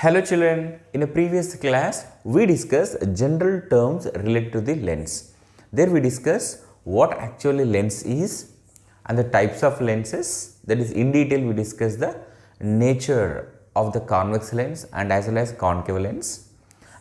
Hello children, in a previous class we discussed general terms related to the lens. There we discussed what actually lens is and the types of lenses, that is in detail we discussed the nature of the convex lens and as well as concave lens,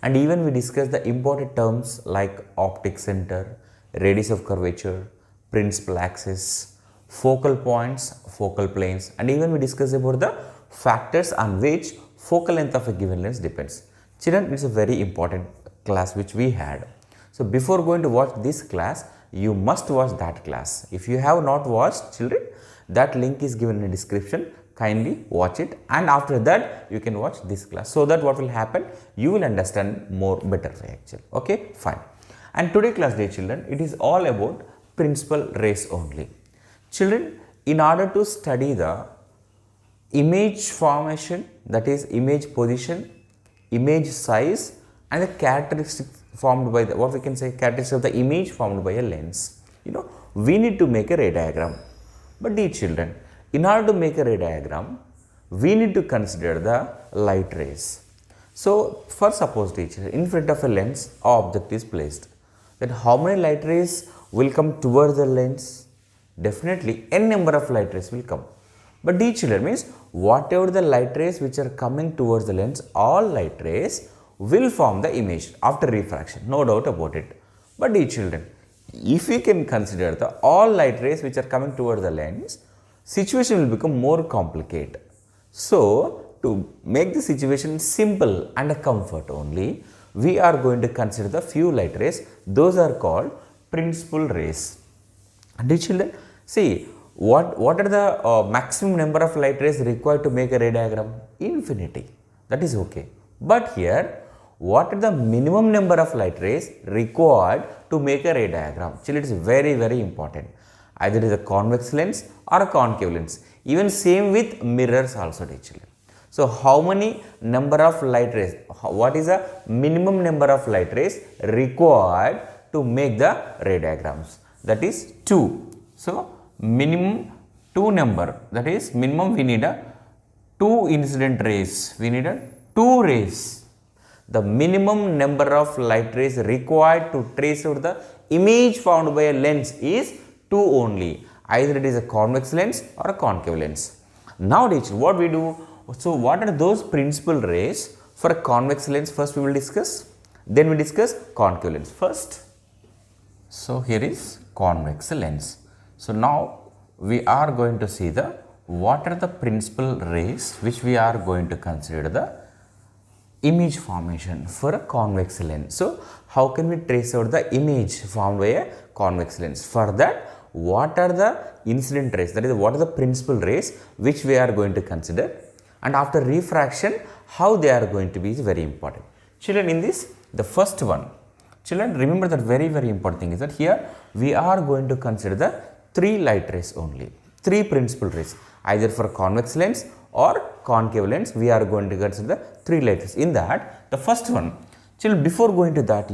and even we discussed the important terms like optic center, radius of curvature, principal axis, focal points, focal planes, and even we discussed about the factors on which focal length of a given lens depends. Children, it's a very important class which we had. So before going to watch this class, you must watch that class. If you have not watched, children, that link is given in the description. Kindly watch it, and after that you can watch this class, so that what will happen, you will understand more better way actually. Okay, fine. And today class, dear children, it is all about principal rays only. Children, in order to study the image formation, that is image position, image size, and the characteristics formed by the, what we can say, characteristics of the image formed by a lens, we need to make a ray diagram. But dear children, in order to make a ray diagram, we need to consider the light rays. So first, suppose teacher, in front of a lens, an object is placed. Then how many light rays will come towards the lens? Definitely n number of light rays will come. But dear children, means whatever the light rays which are coming towards the lens, all light rays will form the image after refraction, no doubt about it. But dear children, if we can consider the all light rays which are coming towards the lens, situation will become more complicated. So to make the situation simple and a comfort only, we are going to consider the few light rays. Those are called principal rays. Dear children, see, what are the maximum number of light rays required to make a ray diagram? Infinity. That is okay. But here, what are the minimum number of light rays required to make a ray diagram? Children, it is very, very important. Either it is a convex lens or a concave lens. Even same with mirrors also, dear children. So how many number of light rays? What is the minimum number of light rays required to make the ray diagrams? That is 2. So minimum 2 number, that is minimum we need a 2 incident rays, we need a 2 rays. The minimum number of light rays required to trace out the image formed by a lens is 2 only. Either it is a convex lens or a concave lens. Now teacher, what we do? So what are those principal rays for a convex lens? First we will discuss, then we discuss concave lens first. So here is convex lens. So now we are going to see the what are the principal rays which we are going to consider the image formation for a convex lens. So how can we trace out the image formed by a convex lens? For that, what are the incident rays, that is what are the principal rays which we are going to consider, and after refraction how they are going to be is very important. Children, in this, the first one, children, remember that very, very important thing is that here we are going to consider the 3 light rays only, 3 principal rays, either for convex lens or concave lens. We are going to consider the 3 light rays. In that, the first one, children, before going to that,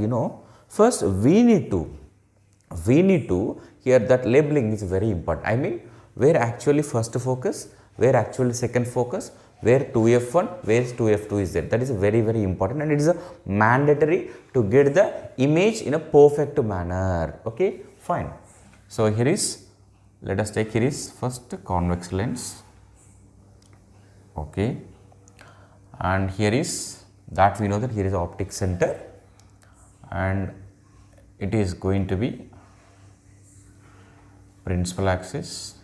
first we need to here that labeling is very important. I mean, where actually first focus, where actually second focus, where 2f1, where 2f2 is there. That is very, very important, and it is a mandatory to get the image in a perfect manner. Okay, fine. So here is, let us take, here is first convex lens. Okay, and here is that we know that here is optic center, and it is going to be principal axis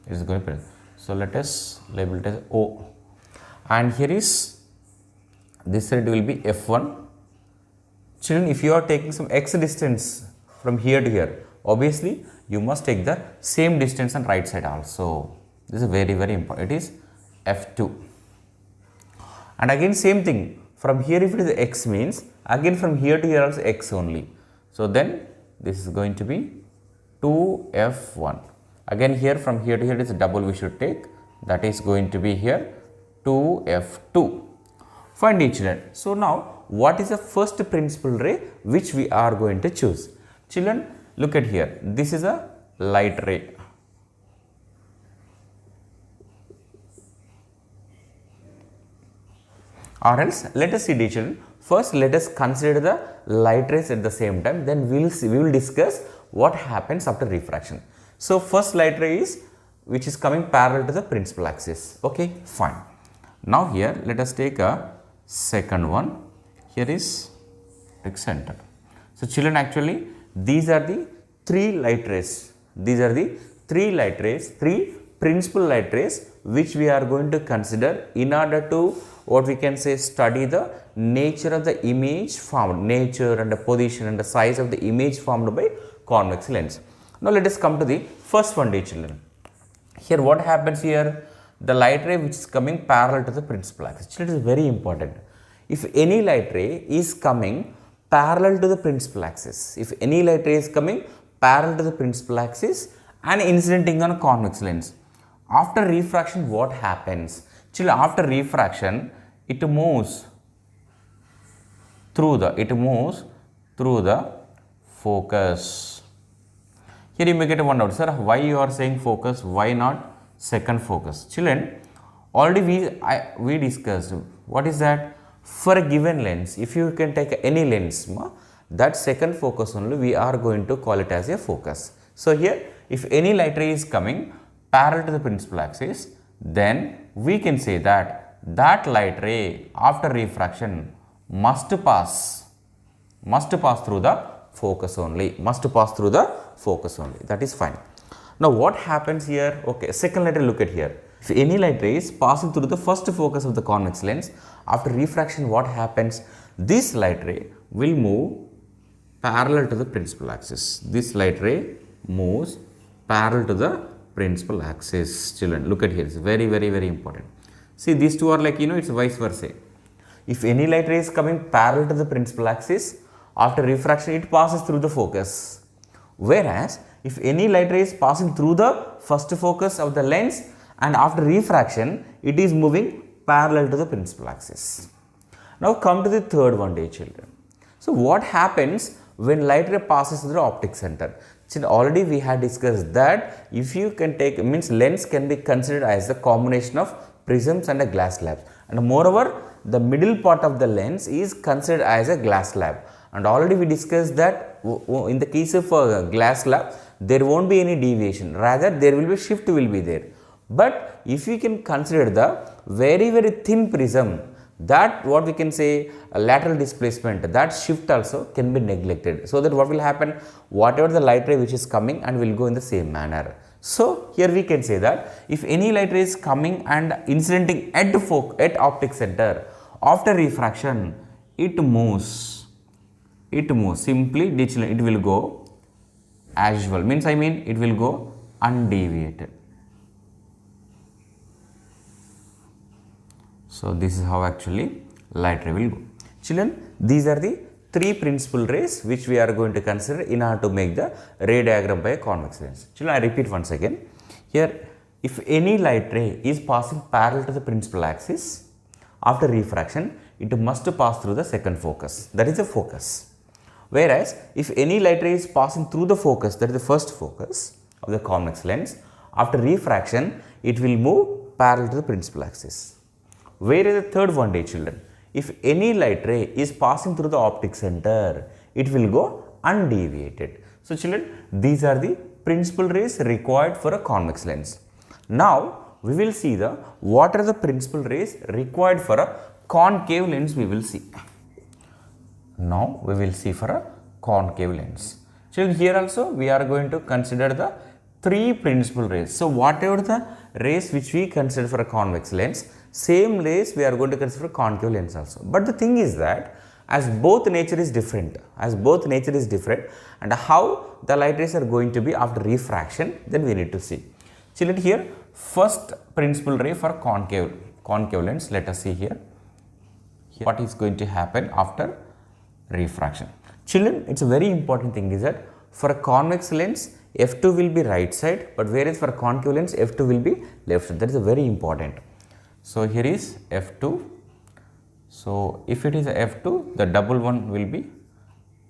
is going to be, so let us label it as O, and here is this side will be F1. Children, if you are taking some x distance from here to here, obviously you must take the same distance on right side also. This is very, very important. It is F2, and again same thing from here, if it is x means again from here to here also x only. So then this is going to be 2f1. Again here from here to here is a double we should take, that is going to be here 2f2. Fine, dear children. So now what is the first principal ray which we are going to choose? Children, look at here, this is a light ray. Or else, let us see, dear children. First, let us consider the light rays at the same time. Then we will discuss what happens after refraction. So, first light ray is which is coming parallel to the principal axis. Okay, fine. Now here, let us take a second one. Here is center. So, children, actually these are the three light rays. These are the three light rays, three principal light rays which we are going to consider in order to what we can say study the nature of the image formed, nature and the position and the size of the image formed by convex lens. Now, let us come to the first one, dear children. Here what happens here? The light ray which is coming parallel to the principal axis. Children, it is very important. If any light ray is coming parallel to the principal axis, if any light ray is coming parallel to the principal axis and incidenting on a convex lens, after refraction what happens? Children, after refraction it moves through the focus. Here you may get one doubt, sir, why you are saying focus, why not second focus? Children, already we discussed what is that. For a given lens, if you can take any lens, that second focus only we are going to call it as a focus. So here, if any light ray is coming parallel to the principal axis, then we can say that that light ray after refraction must pass through the focus only, that is fine. Now what happens here? Okay, second light ray, look at here. If any light ray is passing through the first focus of the convex lens, after refraction what happens? This light ray will move parallel to the principal axis. This light ray moves parallel to the principal axis. Children, look at here, it's very, very, very important. See, these two are like, it's vice versa. If any light ray is coming parallel to the principal axis, after refraction it passes through the focus. Whereas, if any light ray is passing through the first focus of the lens and after refraction, it is moving parallel to the principal axis. Now come to the third one, dear children. So what happens when light ray passes through the optic center? Children, already we had discussed that if you can take, means lens can be considered as a combination of prisms and a glass slab. And moreover, the middle part of the lens is considered as a glass slab. And already we discussed that in the case of a glass slab, there won't be any deviation. Rather, there will be shift will be there. But if we can consider the very, very thin prism, that what we can say a lateral displacement, that shift also can be neglected. So that what will happen, whatever the light ray which is coming and will go in the same manner. So here we can say that if any light ray is coming and incidenting at optic center, after refraction, it moves simply, it will go as usual, means it will go undeviated. So this is how actually light ray will go. Children, these are the three principal rays which we are going to consider in order to make the ray diagram by a convex lens. Children, I repeat once again. Here, if any light ray is passing parallel to the principal axis, after refraction, it must pass through the second focus, that is the focus. Whereas, if any light ray is passing through the focus, that is the first focus of the convex lens, after refraction, it will move parallel to the principal axis. Whereas the third one, dear children, if any light ray is passing through the optic center, it will go undeviated. So children, these are the principal rays required for a convex lens. Now, we will see what are the principal rays required for a concave lens we will see. Now, we will see for a concave lens. Children, here also we are going to consider the three principal rays. So, whatever the rays which we consider for a convex lens, same rays we are going to consider for a concave lens also. But the thing is that as both nature is different, and how the light rays are going to be after refraction, then we need to see. Children, here first principal ray for concave lens, let us see here what is going to happen after refraction. Children, it's a very important thing is that for a convex lens, F2 will be right side, but whereas for a concave lens, F2 will be left side. That is a very important. So here is F2. So if it is a F2, the double one will be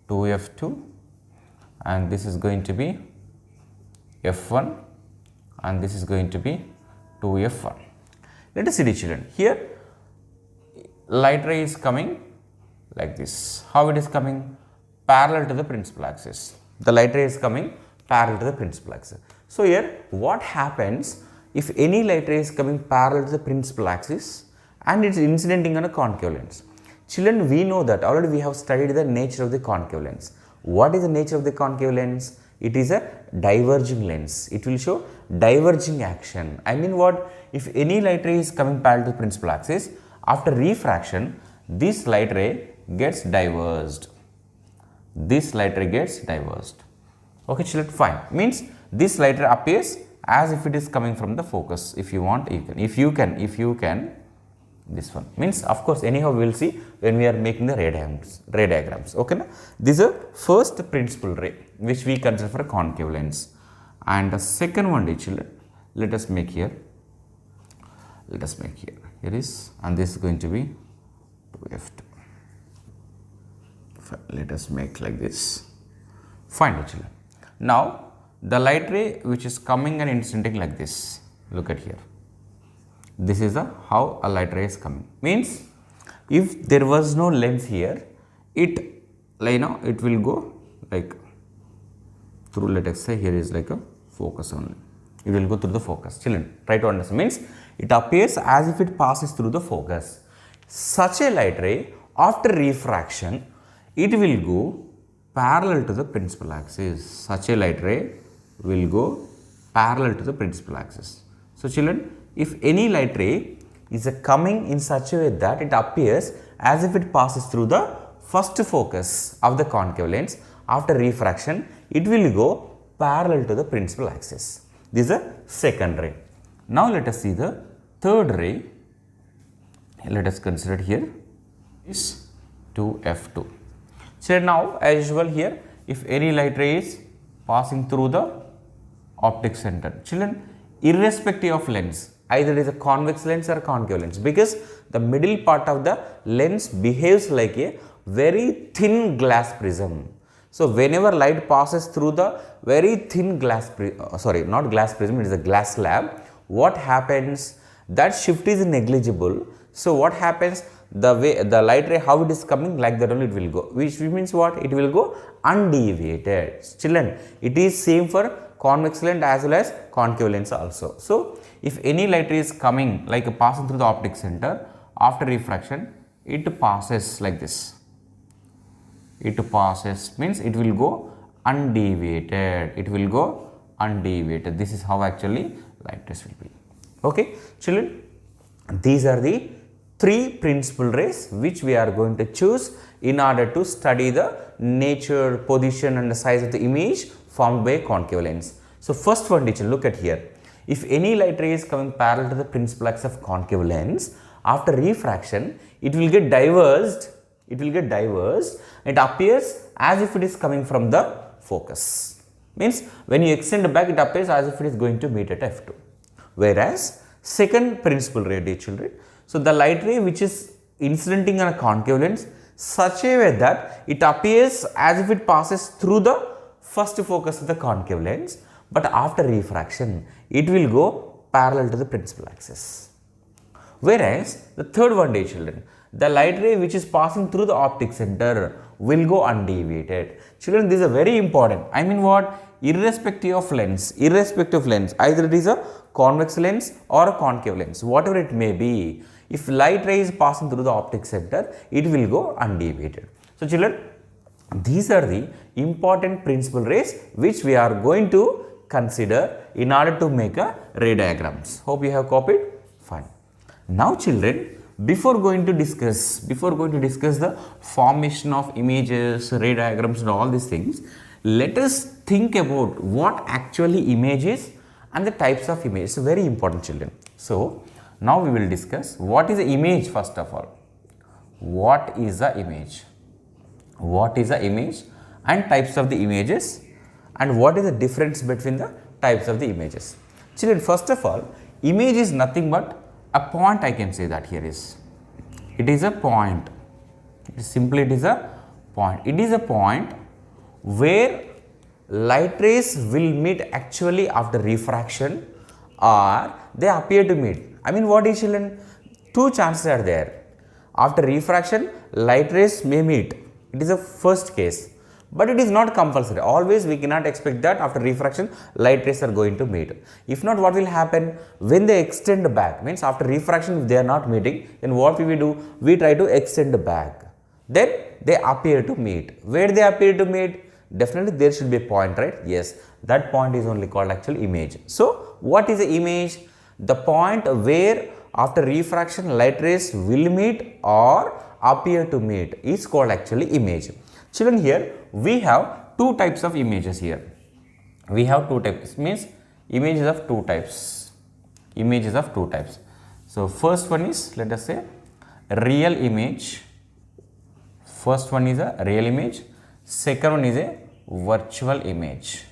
2F2, and this is going to be F1, and this is going to be 2F1. Let us see the children. Here light ray is coming like this. How it is coming? Parallel to the principal axis. The light ray is coming parallel to the principal axis. So here what happens if any light ray is coming parallel to the principal axis and it is incidenting on a concave lens? Children, we know that already we have studied the nature of the concave lens. What is the nature of the concave lens? It is a diverging lens. It will show diverging action. I mean what? If any light ray is coming parallel to the principal axis, after refraction, this light ray gets diverged. This light ray gets diverged. Okay, children, fine. Means this light ray appears as if it is coming from the focus. If you want, you can. If you can, this one. Means, of course, anyhow we will see when we are making the ray diagrams. Okay, na? This is a first principal ray which we consider for a concave lens. And the second one, children, let us make here. Let us make here. Here is, and this is going to be 2f2. Let us make like this. Fine, children. Now, the light ray which is coming and incidenting like this. Look at here. This is how a light ray is coming. Means, if there was no lens here, it will go like through, let us say here is like a focus only. It will go through the focus. Children, try to understand. Means, it appears as if it passes through the focus. Such a light ray, after refraction, it will go parallel to the principal axis. Such a light ray will go parallel to the principal axis. So, children, if any light ray is coming in such a way that it appears as if it passes through the first focus of the concave lens, after refraction, it will go parallel to the principal axis. This is the second ray. Now, let us see the third ray. Let us consider here is 2f2. So, now as usual here, if any light ray is passing through the optic center, children, irrespective of lens, either it is a convex lens or a concave lens, because the middle part of the lens behaves like a very thin glass prism. So, whenever light passes through the very thin glass not glass prism, it is a glass slab, what happens? That shift is negligible. So, what happens? The way the light ray, how it is coming, like that only it will go, which means what? It will go undeviated. Children, it is same for convex lens as well as concave lens also. So, if any light ray is coming like passing through the optic center, after refraction, it passes like this. It passes means it will go undeviated. It will go undeviated. This is how actually light rays will be. Okay, children, these are the three principal rays which we are going to choose in order to study the nature, position and the size of the image formed by a concave lens. So, first one, teacher, look at here. If any light ray is coming parallel to the principal axis of concave lens, after refraction, it will get diverged. It appears as if it is coming from the focus. Means, when you extend back, it appears as if it is going to meet at f2. Whereas, second principal ray, dear children, so the light ray which is incidenting on a concave lens, such a way that it appears as if it passes through the first focus of the concave lens, but after refraction, it will go parallel to the principal axis. Whereas, the third one, dear children, the light ray which is passing through the optic center will go undeviated. Children, this is very important. I mean what? Irrespective of lens, either it is a convex lens or a concave lens, whatever it may be, if light ray is passing through the optic center, it will go undeviated. So, children, these are the important principal rays which we are going to consider in order to make a ray diagrams. Hope you have copied. Fine. Now, children, before going to discuss the formation of images, ray diagrams and all these things, let us think about what actually image is and the types of images. Very important, children. So, now we will discuss what is the image first of all. What is the image? What is the image and types of the images, and what is the difference between the types of the images? Children, first of all, image is nothing but a point. I can say that here is. It is a point. It is a point. It is a point where light rays will meet actually after refraction, or they appear to meet. I mean what is, children? Two chances are there. after refraction light rays may meet. It is a first case, but it is not compulsory. Always we cannot expect that after refraction light rays are going to meet. If not, what will happen? When they extend back, means after refraction if they are not meeting, then what we will do? We try to extend back. Then they appear to meet. Where they appear to meet? Definitely there should be a point, right? Yes, that point is only called actual image. So what is the image? The point where after refraction light rays will meet or appear to meet is called actually image. Children, here we have two types of images here. We have two types, means images of two types. Images of two types. So first one is, let us say, real image. First one is a real image. Second one is a virtual image.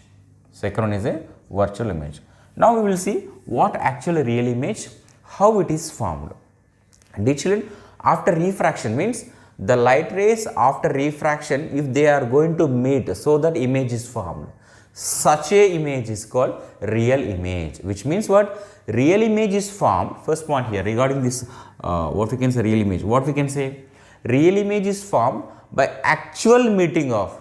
Second one is a virtual image. Now we will see what actually real image, how it is formed. Dear children, after refraction, means the light rays after refraction, if they are going to meet, so that image is formed. Such a image is called real image, which means what? Real image is formed. First point here regarding this, what we can say real image. What we can say? Real image is formed by actual meeting of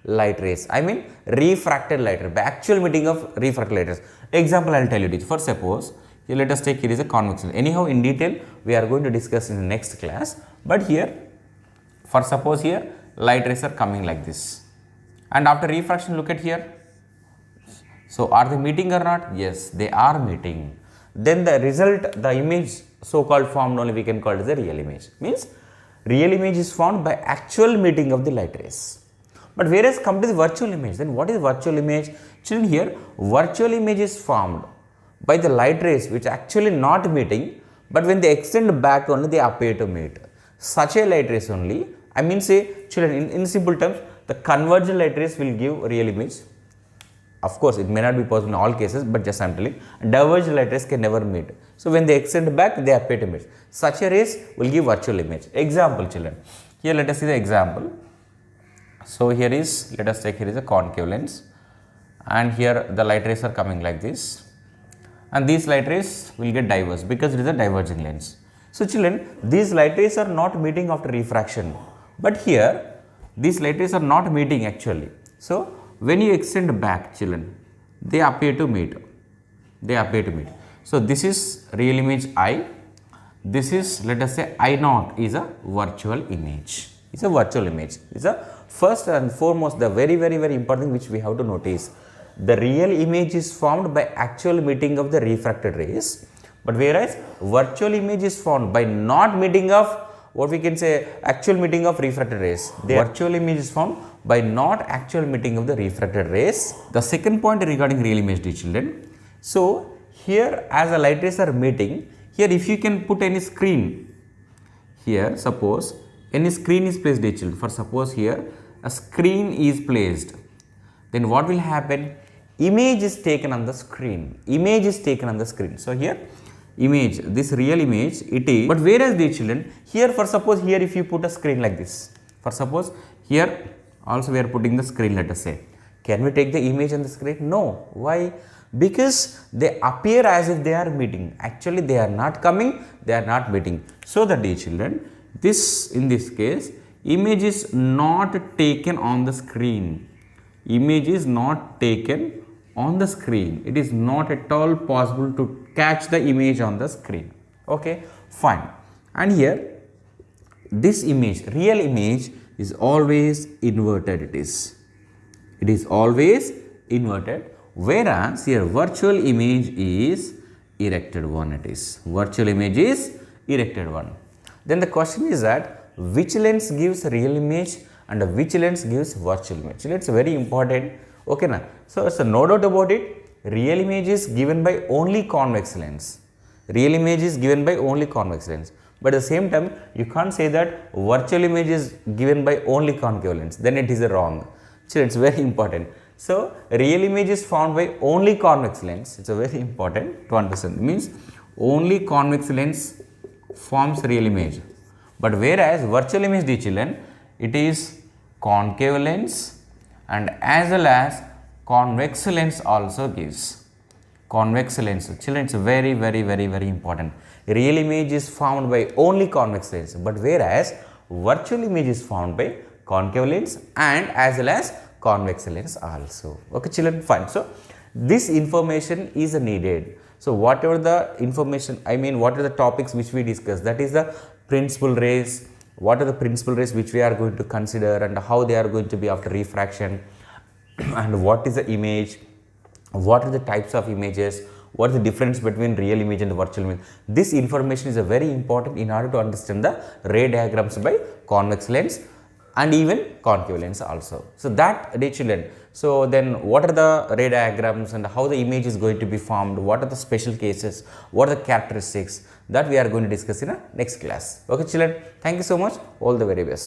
light rays. I mean refracted light rays, by actual meeting of refracted light rays. Example I will tell you this. For suppose, here let us take, here is a convex lens. Anyhow, in detail we are going to discuss in the next class, but here for suppose here light rays are coming like this, and after refraction look at here. So are they meeting or not? Yes, they are meeting. Then the result, the image so called formed only we can call it as a real image. Means real image is formed by actual meeting of the light rays. But whereas come to the virtual image, then what is virtual image? Children, here virtual image is formed by the light rays which actually not meeting, but when they extend back only they appear to meet. Such a light rays only, I mean say children, in simple terms, the convergent light rays will give real image. Of course, it may not be possible in all cases, but just I am telling, divergent light rays can never meet. So when they extend back, they appear to meet. Such a rays will give virtual image. Example, children. Here let us see the example. So here is, let us take, here is a concave lens, and here the light rays are coming like this, and these light rays will get diverged because it is a diverging lens. So children, these light rays are not meeting after refraction, but here these light rays are not meeting actually. So when you extend back, children, they appear to meet. They appear to meet. So this is real image I. This is, let us say, I naught is a virtual image. It's a virtual image. It's a first and foremost, the very important which we have to notice. The real image is formed by actual meeting of the refracted rays, but whereas virtual image is formed by not meeting of, what we can say, actual meeting of refracted rays. The virtual image is formed by not actual meeting of the refracted rays. The second point regarding real image, dear children. So here as the light rays are meeting, here if you can put any screen, here suppose any screen is placed, dear children. For suppose here a screen is placed, then what will happen? Image is taken on the screen. Image is taken on the screen. So here image, this real image it is, but whereas dear children, here for suppose here if you put a screen like this, for suppose here also we are putting the screen, let us say, can we take the image on the screen? No. Why? Because they appear as if they are meeting. Actually they are not coming, they are not meeting. So that dear children, this in this case image is not taken on the screen. Image is not taken on the screen. It is not at all possible to catch the image on the screen. Okay, fine. And here this image, real image, is always inverted. It is always inverted, whereas here virtual image is erected one. It is virtual image is erected one. Then the question is that which lens gives real image and which lens gives virtual image? It's very important. Okay, na? So no doubt about it, real image is given by only convex lens. Real image is given by only convex lens. But at the same time, you can't say that virtual image is given by only concave lens. Then it is wrong. Children, it's very important. So real image is found by only convex lens. It's a very important to understand. It means only convex lens forms real image. But whereas virtual image, dear children, it is concave lens and as well as convex lens also gives. convex lens. Children, it's very important. Real image is formed by only convex lens, but whereas virtual image is formed by concave lens and as well as convex lens also. Okay children, fine. So this information is needed. So whatever the information, I mean what are the topics which we discussed, that is the principal rays, what are the principal rays which we are going to consider and how they are going to be after refraction, and what is the image, what are the types of images, what is the difference between real image and virtual image. This information is very important in order to understand the ray diagrams by convex lens and even concave lens also. So that, dear children, so then what are the ray diagrams and how the image is going to be formed, what are the special cases, what are the characteristics, that we are going to discuss in a next class. Okay children, thank you so much, all the very best.